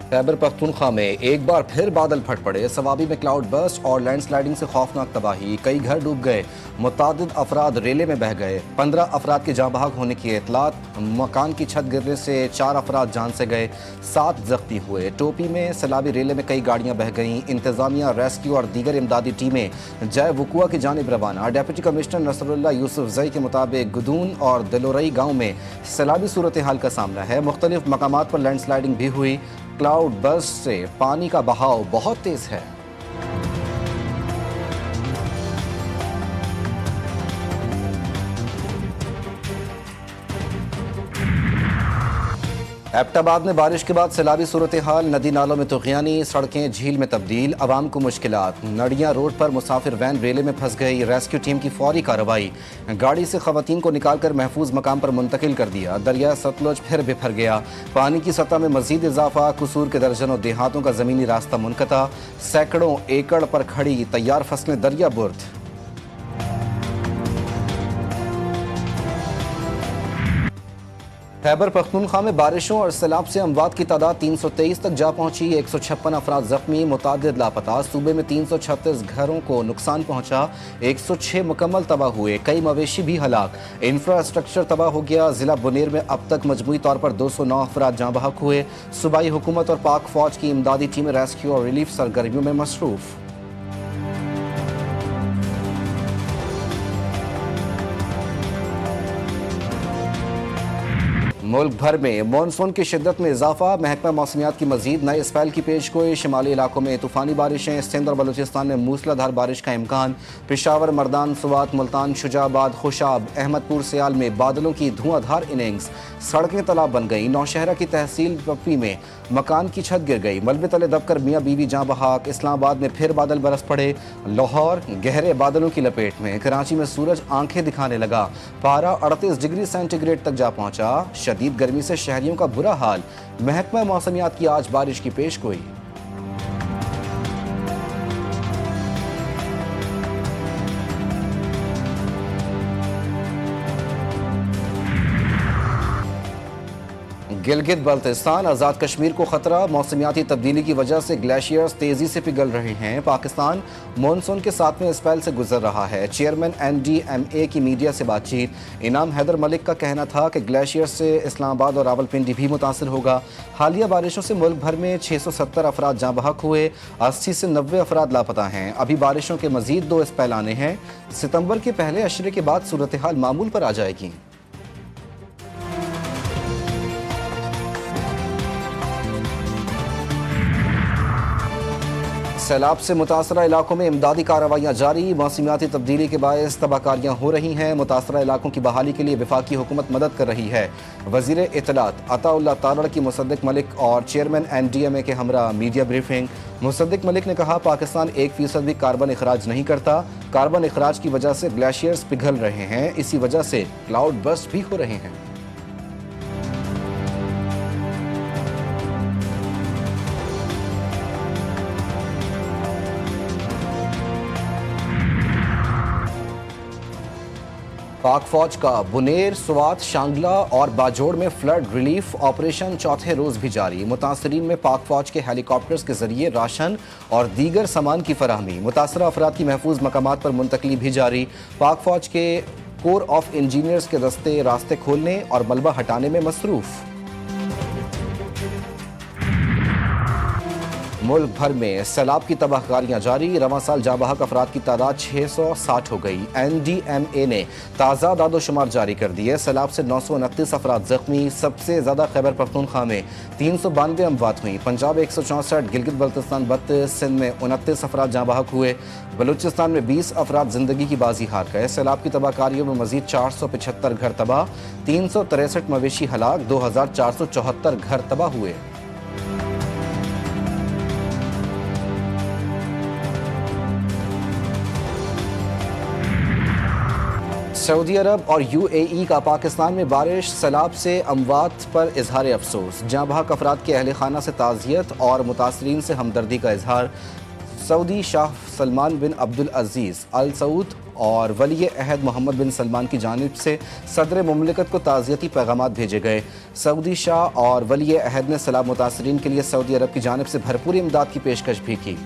खैबर पख्तूनख्वा में एक बार फिर बादल फट पड़े। सवाबी में क्लाउड बर्स्ट और लैंडस्लाइडिंग से खौफनाक तबाही, कई घर डूब गए, मुतादिद अफराद रेले में बह गए। 15 अफराद के जाँ बहक होने की इतलात। मकान की छत गिरने से 4 अफराद जान से गए, 7 जख्मी हुए। टोपी में सैलाबी रेले में कई गाड़ियाँ बह गईं। इंतजामिया, रेस्क्यू और दीगर इमदादी टीमें जय वकुआ की जानिब रवाना। डिप्टी कमिश्नर नसरुल्लाह यूसुफ जई के मुताबिक गुदून और दिलोरई गाँव में सैलाबी सूरत हाल का सामना है। मुख्तलिफ मकामात पर लैंडस्लाइडिंग भी हुई। क्लाउड बर्स्ट से पानी का बहाव बहुत तेज है। एबटाबाद में बारिश के बाद सैलाबी सूरत हाल, नदी नालों में तुग़यानी, सड़कें झील में तब्दील, अवाम को मुश्किलात। नड़िया रोड पर मुसाफिर वैन रेले में फंस गई, रेस्क्यू टीम की फौरी कार्रवाई, गाड़ी से खवातीन को निकालकर महफूज मकाम पर मुंतकिल कर दिया। दरिया सतलुज फिर बिफर गया, पानी की सतह में मजीद इजाफा, कसूर के दर्जनों देहातों का ज़मीनी रास्ता मुनक़ता, सैकड़ों एकड़ पर खड़ी तैयार फसलें दरिया बुर्द। खैबर पख्तूनख्वा में बारिशों और सैलाब से अमवात की तादाद 323 तक जा पहुंची। 156 अफराद जख्मी, मुतादिद लापता। सूबे में 336 घरों को नुकसान पहुंचा, 106 मुकम्मल तबाह हुए, कई मवेशी भी हलाक। इंफ्रास्ट्रक्चर तबाह हो गया। जिला बुनेर में अब तक मजमूई तौर पर 209 अफराद जाँ बहक हुए। सूबाई हुकूमत और पाक फौज की इमदादी टीमें रेस्क्यू और रिलीफ सरगर्मियों में मसरूफ। मुल्क भर में मानसून की शिद्दत में इजाफा। महकमा मौसमियात की मजीद नए स्पेल की पेशगोई। शिमाली इलाकों में तूफानी बारिशें, सिंध और बलूचिस्तान में मूसलाधार बारिश का इम्कान। पेशावर, मर्दान, सुवात, मुल्तान, शुजाबाद, खुशाब, अहमदपुर, सियाल में बादलों की धुआंधार इनिंग्स। सड़कें तालाब बन गई। नौशहरा की तहसील पप्पी में मकान की छत गिर गई, मलबे तले दबकर मियाँ बीवी जाँ बहक। इस्लामाबाद में फिर बादल बरस पड़े, लाहौर गहरे बादलों की लपेट में। कराची में सूरज आंखें दिखाने लगा, पारा 38 डिग्री सेंटीग्रेड तक जा पहुंचा। शदीद गर्मी से शहरियों का बुरा हाल। महकमा मौसमियात की आज बारिश की पेशगोई। गिलगित बल्तिस्तान, आज़ाद कश्मीर को खतरा। मौसमियाती तब्दीली की वजह से ग्लेशियर्स तेजी से पिघल रहे हैं। पाकिस्तान मानसून के 7वें स्पेल से गुजर रहा है। चेयरमैन NDMA की मीडिया से बातचीत। इनाम हैदर मलिक का कहना था कि ग्लेशियर्स से इस्लामाबाद और रावलपिंडी भी मुतासर होगा। हालिया बारिशों से मुल्क भर में 670 अफराद जाँ बहक हुए, 80 से 90 अफराद लापता हैं। अभी बारिशों के मजीद 2 स्पेल आने हैं। सितंबर के पहले अशरे के बाद सूरत हाल मामूल पर आ जाएगी। सैलाब से मुतासरा इलाकों में इमदादी कार्रवाइयाँ जारी। मौसमियाती तब्दीली के बायस तबाहकारियाँ हो रही हैं। मुतासरा इलाकों की बहाली के लिए वफाकी हुकूमत मदद कर रही है। वज़ीर इत्तलात अताउल्लाह तारड़ की मुसद्दिक मलिक और चेयरमैन NDMA के हमरा मीडिया ब्रीफिंग। मुसद्दिक मलिक ने कहा, पाकिस्तान 1% भी कार्बन अखराज नहीं करता। कार्बन अखराज की वजह से ग्लेशियर्स पिघल रहे हैं, इसी वजह से क्लाउड बर्स्ट भी हो रहे हैं। पाक फौज का बुनेर, स्वात, शांगला और बाजोड़ में फ्लड रिलीफ ऑपरेशन चौथे रोज भी जारी। मुतासरीन में पाक फौज के हेलीकॉप्टर्स के जरिए राशन और दीगर सामान की फराहमी। मुतासरा अफराद की महफूज मकामात पर मुंतकली भी जारी। पाक फौज के कोर ऑफ इंजीनियर्स के दस्ते रास्ते खोलने और मलबा हटाने में मसरूफ। मुल्क भर में सैलाब की तबाहकारियाँ जारी। रवां साल जाँ बहक अफराद की तादाद 660 हो गई। NDMA ने ताज़ा दादोशुमार जारी कर दिए। सैलाब से 929 अफराद जख्मी। सबसे ज़्यादा खैबर पख्तूनख्वा में 392 अमवात हुई। पंजाब 164, गिलगित बल्तिस्तान 32, सिंध में 29 अफराद जाँ बहक हुए। बलूचिस्तान में 20 अफराद जिंदगी की बाजी हार गए। सैलाब की तबाहकारियों में मजीद 475 घर तबाह, 363 मवेशी हलाक, 2474 घर तबाह हुए। सऊदी अरब और UAE का पाकिस्तान में बारिश, सैलाब से अमवात पर इजहार अफसोस। जाँ बहक अफराद के अहल खाना से ताज़ियत और मुतासरीन से हमदर्दी का इजहार। सऊदी शाह सलमान बिन अब्दुल अजीज़ अल सऊद और वली अहद मोहम्मद बिन सलमान की जानिब से सदर मुमलिकत को ताज़ियती पैगामात भेजे गए। सऊदी शाह और वली अहद ने सैलाब मुतासरीन के लिए सऊदी अरब की जानिब से भरपूर इमदाद की पेशकश भी की।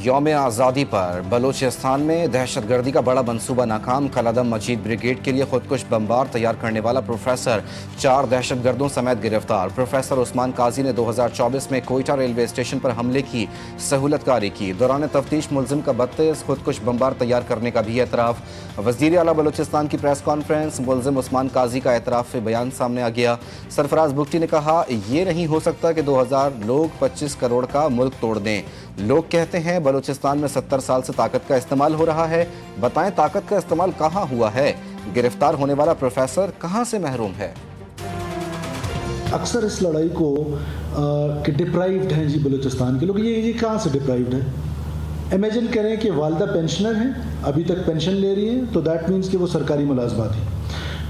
यौम आज़ादी पर बलूचिस्तान में दहशतगर्दी का बड़ा मंसूबा नाकाम। कलादम मजीद ब्रिगेड के लिए खुदकुश बमबार तैयार करने वाला प्रोफेसर 4 दहशतगर्दों समेत गिरफ्तार। प्रोफेसर उस्मान काजी ने 2024 में कोयटा रेलवे स्टेशन पर हमले की सहूलतकारी की। दौरान तफ्तीश मुलजिम का 32 खुदकुश बमबार तैयार करने का भी एतराफ़। वज़ीर आला बलूचिस्तान की प्रेस कॉन्फ्रेंस, मुलजिम उस्मान काजी का एतराफ़ बयान सामने आ गया। सरफराज बुगटी ने कहा, ये नहीं हो सकता कि 2000 लोग 25 करोड़ का मुल्क तोड़ दें। लोग कहते हैं बलूचिस्तान में 70 साल से ताकत का इस्तेमाल हो रहा है। बताएं ताकत का इस्तेमाल कहां हुआ है? गिरफ्तार होने वाला प्रोफेसर कहां से महरूम है? अक्सर इस लड़ाई को कि डिप्राइव्ड हैं जी बलूचिस्तान के लोग। ये कहां से डिप्राइव्ड है? इमेजिन करें कि वालदा पेंशनर हैं, अभी तक पेंशन ले रही हैं, तो दैट मीन्स कि वो सरकारी मुलाजमा थी।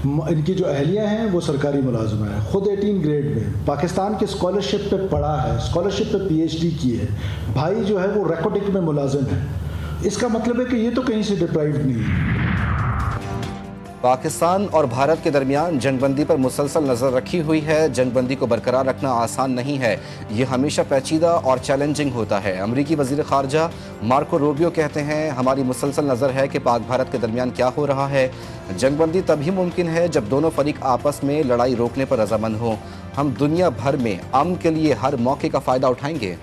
इनकी जो अहलियाँ हैं वो सरकारी मुलाजमा है। ख़ुद 18 ग्रेड में पाकिस्तान के स्कॉलरशिप पे पढ़ा है, स्कॉलरशिप पे PhD की है। भाई जो है वो रेकोटिक में मुलाजिम है। इसका मतलब है कि ये तो कहीं से डिप्राइव्ड नहीं है। पाकिस्तान और भारत के दरमियान जंगबंदी पर मुसलसल नज़र रखी हुई है। जंगबंदी को बरकरार रखना आसान नहीं है, ये हमेशा पेचीदा और चैलेंजिंग होता है। अमरीकी वज़ीर ख़ारजा मार्को रूबियो कहते हैं, हमारी मुसलसल नज़र है कि पाक भारत के दरमियान क्या हो रहा है। जंगबंदी तभी मुमकिन है जब दोनों फरीक आपस में लड़ाई रोकने पर रजामंद हों। हम दुनिया भर में अमन के लिए हर मौके का फ़ायदा उठाएंगे।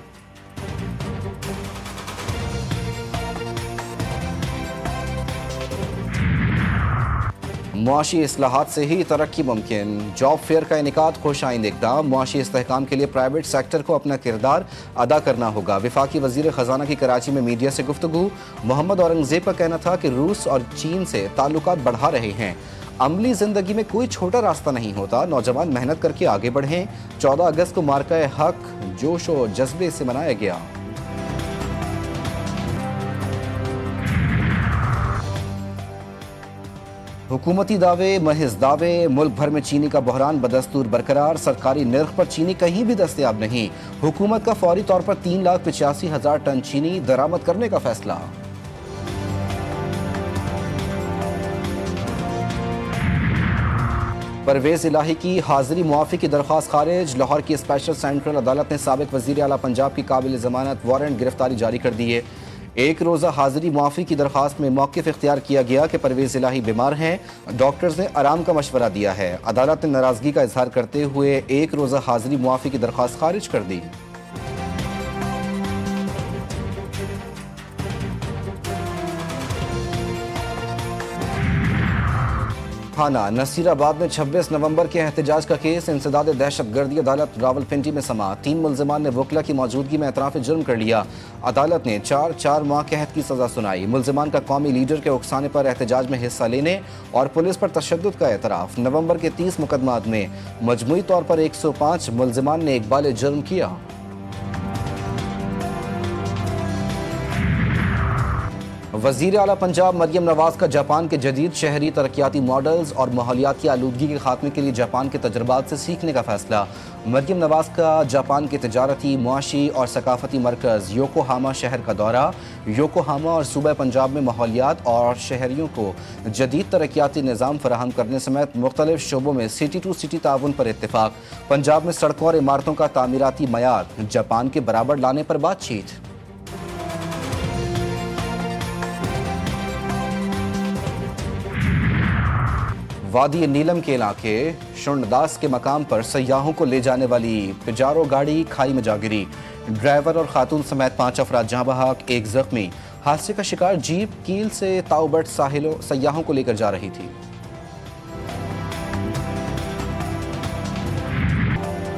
मुआशी इस्लाहात से ही तरक्की मुमकिन। जॉब फेयर का इनेकाद खुशाइंद इक़दाम। मुआशी इस्तेहकाम के लिए प्राइवेट सेक्टर को अपना किरदार अदा करना होगा। वफाकी वज़ीर ख़जाना की कराची में मीडिया से गुफ्तगू। मोहम्मद औरंगज़ेब का कहना था कि रूस और चीन से ताल्लुकात बढ़ा रहे हैं। अमली ज़िंदगी में कोई छोटा रास्ता नहीं होता, नौजवान मेहनत करके आगे बढ़ें। 14 अगस्त को मार्का हक जोश व जज्बे से मनाया गया। हुकूमती दावे महज दावे। मुल्क भर में चीनी का बहरान बदस्तूर बरकरार। सरकारी निर्ख पर चीनी कहीं भी दस्तयाब नहीं। हुकूमत का फौरी तौर पर 3,85,000 टन चीनी दरामद करने का फैसला। परवेज इलाही की हाजिरी मुआफ़ी की दरख्वास्त खारिज। लाहौर की स्पेशल सेंट्रल अदालत ने साबिक वज़ीर आला पंजाब की काबिल ज़मानत वारंट गिरफ्तारी जारी कर दी है। एक रोज़ा हाजिरी मुआफ़ी की दरख्वास्त में मौक़िफ़ इख्तियार किया गया कि परवेज़ इलाही बीमार हैं। डॉक्टर्स ने आराम का मशवरा दिया है। अदालत ने नाराज़गी का इजहार करते हुए एक रोज़ा हाजिरी मुआफ़ी की दरख्वास्त खारिज कर दी। थाना नसीराबाद में 26 नवंबर के एहतजाज का केस इंसदाद दहशतगर्दी अदालत रावलपिंडी में समा। 3 मुलजिमान ने वकला की मौजूदगी में एतराफ़ जुर्म कर लिया। अदालत ने 4 माह कैद की सज़ा सुनाई। मुलजिमान का कौमी लीडर के उकसाने पर एहतजाज में हिस्सा लेने और पुलिस पर तशद्दुद का एतराफ़। नवंबर के 30 मुकदमात में मजमूई तौर पर 105 मुलजिमान ने इकबाल जुर्म किया। वज़ीर आला पंजाब मरियम नवाज का जापान के जदीद शहरी तरक्याती मॉडल्स और माहौलियाती आलूदगी के खात्मे के लिए जापान के तजर्बात से सीखने का फैसला। मरियम नवाज का जापान के तजारती, मुआशी और सकाफती मरकज़ योकोहामा शहर का दौरा। योकोहामा और सूबा पंजाब में माहौलियात और शहरियों को जदीद तरक्याती निज़ाम फराहम करने समेत मुख्तलिफ शोबों में सिटी टू सिटी ताउन पर इत्तेफाक। पंजाब में सड़कों और इमारतों का तामीराती मयार जापान के बराबर लाने पर बातचीत। वादी नीलम के इलाके शुंडदास के मकाम पर सयाहों को ले जाने वाली पिजारो गाड़ी खाई में जा गिरी। ड्राइवर और खातून समेत 5 अफराद जहां बहक, 1 जख्मी। हादसे का शिकार जीप कील से ताउबट सयाहों को लेकर जा रही थी।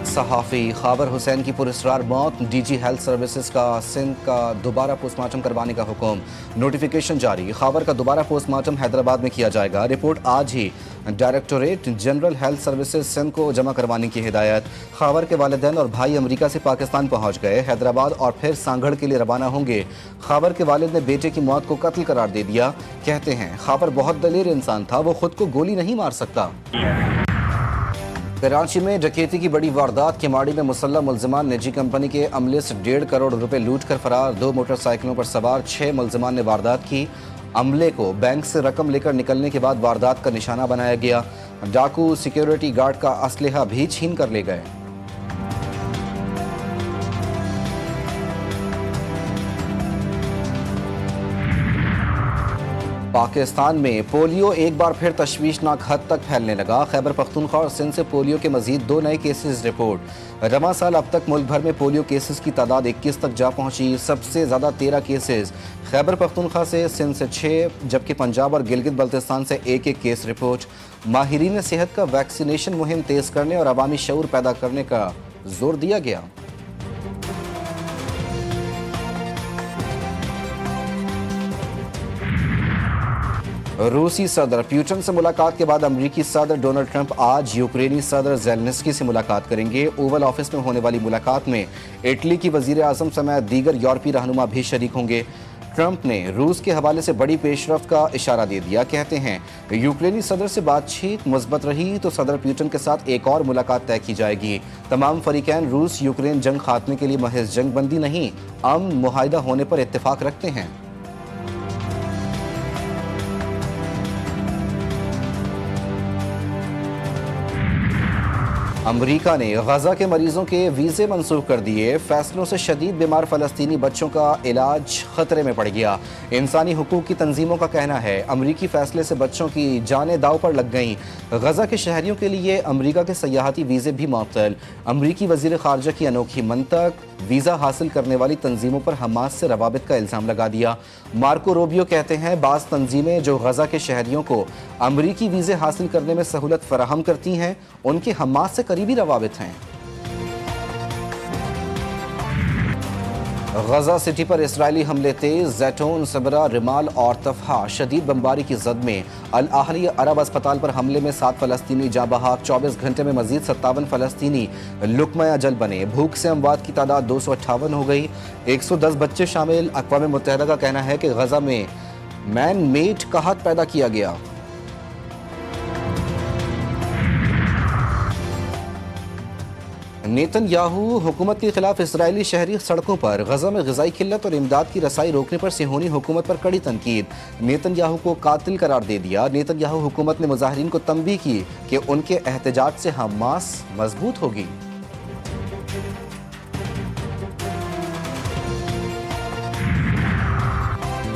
सहाफ़ी खाबर हुसैन की पुरस्कार मौत। DG हेल्थ सर्विसेज का सिंध का दोबारा पोस्टमार्टम करवाने का हुक्म। नोटिफिकेशन जारी। खाबर का दोबारा पोस्टमार्टम हैदराबाद में किया जाएगा। रिपोर्ट आज ही directorate general health services Sindh को जमा करवाने की हिदायत। खाबर के वालिदैन और भाई अमेरिका से पाकिस्तान पहुंच गए। हैदराबाद और फिर सांगड़ के लिए रवाना होंगे। खाबर के वालिद ने बेटे की मौत को कत्ल करार दे दिया। कहते हैं खाबर बहुत दलेर इंसान था, वो खुद को गोली नहीं मार सकता। कराची में डकैती की बड़ी वारदात। केमाड़ी में मुसल्लह मुलजिमान निजी कंपनी के अमले से 1.5 करोड़ रुपए लूट कर फरार। 2 मोटरसाइकिलों पर सवार 6 मुलजिमान ने वारदात की। अमले को बैंक से रकम लेकर निकलने के बाद वारदात का निशाना बनाया गया। डाकू सिक्योरिटी गार्ड का असलहा भी छीन कर ले गए। पाकिस्तान में पोलियो एक बार फिर तशवीशनाक हद तक फैलने लगा। खैबर पख्तूनख्वा और सिंध से पोलियो के मजीद 2 नए केसेस रिपोर्ट। रवां साल अब तक मुल्क भर में पोलियो केसेस की तादाद 21 तक जा पहुंची। सबसे ज़्यादा 13 केसेस खैबर पख्तूनख्वा से, सिंध से 6, जबकि पंजाब और गिलगित बल्तिस्तान से 1-1 केस रिपोर्ट। माहिरीन सेहत का वैक्सीनेशन मुहिम तेज़ करने और अवामी शऊर पैदा करने का जोर दिया गया। रूसी सदर पुतिन से मुलाकात के बाद अमेरिकी सदर डोनाल्ड ट्रंप आज यूक्रेनी सदर ज़ेलेंस्की से मुलाकात करेंगे। ओवल ऑफिस में होने वाली मुलाकात में इटली की वजीर आज़म समेत दीगर यूरोपीय रहनुमा भी शरीक होंगे। ट्रंप ने रूस के हवाले से बड़ी पेशरफ्त का इशारा दे दिया। कहते हैं यूक्रेनी सदर से बातचीत मुस्बत रही तो सदर पुतिन के साथ एक और मुलाकात तय की जाएगी। तमाम फरीकैन रूस यूक्रेन जंग खात्मे के लिए महज जंग बंदी नहीं, अमन मुआहिदा होने पर इत्तेफाक रखते हैं। अमरीका ने गजा के मरीजों के वीज़े मंसूख कर दिए। फैसलों से शदीद बीमार फ़लस्तीनी बच्चों का इलाज खतरे में पड़ गया। इंसानी हुकूक की तंजीमों का कहना है अमरीकी फैसले से बच्चों की जानें दाव पर लग गईं। गजा के शहरियों के लिए अमरीका के सयाहती वीज़े भी मुअत्तल। अमरीकी वज़ीर ख़ारजा की अनोखी मंतक, वीज़ा हासिल करने वाली तंजीमों पर हमास से रवाबित का इल्ज़ाम लगा दिया। मार्को रूबियो कहते हैं बाज़ तंजीमें जो गजा के शहरियों को अमरीकी वीज़े हासिल करने में सहूलत फराहम करती हैं, उनके हमास से करीबी रवाबित हैं। गजा सिटी पर इसराइली हमले तेज। जैतून, सबरा, रिमाल और तफहा शदीद बमबारी की जद में। अल आहली अरब अस्पताल पर हमले में 7 फ़लस्तीनी जाँ बहक। 24 घंटे में मजीद 57 फ़लस्तीनी लुकमा अजल बने। भूख से अमवात की तादाद 258 हो गई। 110 बच्चे शामिल। अक़वाम मुत्तहिदा का कहना है कि गजा में मैन मेड कहत पैदा किया गया। नेतन्याहू हुकूमत के खिलाफ इसराइली शहरी सड़कों पर। गजा में ग़िज़ाई किल्लत और इमदाद की रसाई रोकने पर सिहोनी हुकूमत पर कड़ी तनकीद। नेतन्याहू को कातिल करार दे दिया। नेतन्याहू हुकूमत ने मुज़ाहिरीन को तंबीह की कि उनके एहतजाज से हमास मजबूत होगी।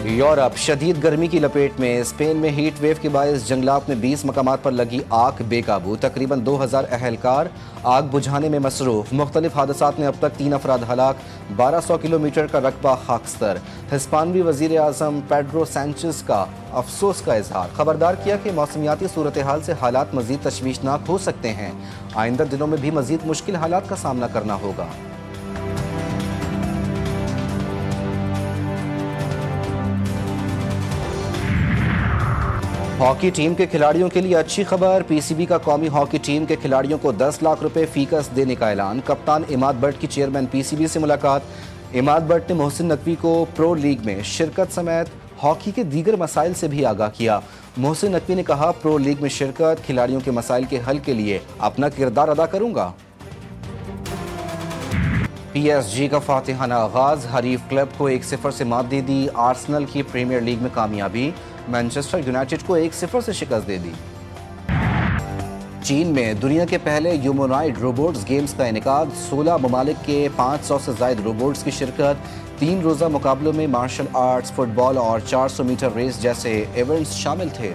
यूरोप शदीद गर्मी की लपेट में। स्पेन में हीट वेव के बायस जंगलात में 20 मकामात पर लगी आग बेकाबू। तकरीबन 2000 अहलकार आग बुझाने में मसरूफ। मुख्तलिफ हादसात में अब तक 3 अफराद हलाक। 1200 किलोमीटर का रकबा खाकस्तर। हिस्पानवी वजीर आज़म पेड्रो सैंचेज का अफसोस का इजहार। खबरदार किया कि मौसमियाती सूरत हाल से हालात मजीद तशवीशनाक हो सकते हैं। आइंदा दिनों में भी मजीद मुश्किल हालात का सामना करना होगा। हॉकी टीम के खिलाड़ियों के लिए अच्छी खबर। पीसीबी का कौमी हॉकी टीम के खिलाड़ियों को 10 लाख रुपए फीकस देने का ऐलान। कप्तान इमाद बट की चेयरमैन पीसीबी से मुलाकात। इमाद बट ने मोहसिन नकवी को प्रो लीग में शिरकत समेत हॉकी के दीगर मसाइल से भी आगाह किया। मोहसिन नकवी ने कहा, प्रो लीग में शिरकत खिलाड़ियों के मसाइल के हल के लिए अपना किरदार अदा करूंगा। पीएसजी का फातिहाना आगाज। हरीफ क्लब को 1-0 से मात दे दी। आर्सेनल की प्रीमियर लीग में कामयाबी। मैनचेस्टर यूनाइटेड को 1-0 से शिकस्त दे दी। चीन में दुनिया के पहले ह्यूमनॉइड रोबोट्स गेम्स का इनेकाद। 16 ममालिक के 500 से ज़ायद रोबोट्स की शिरकत। 3 रोज़ा मुकाबलों में मार्शल आर्ट्स, फुटबॉल और 400 मीटर रेस जैसे इवेंट्स शामिल थे।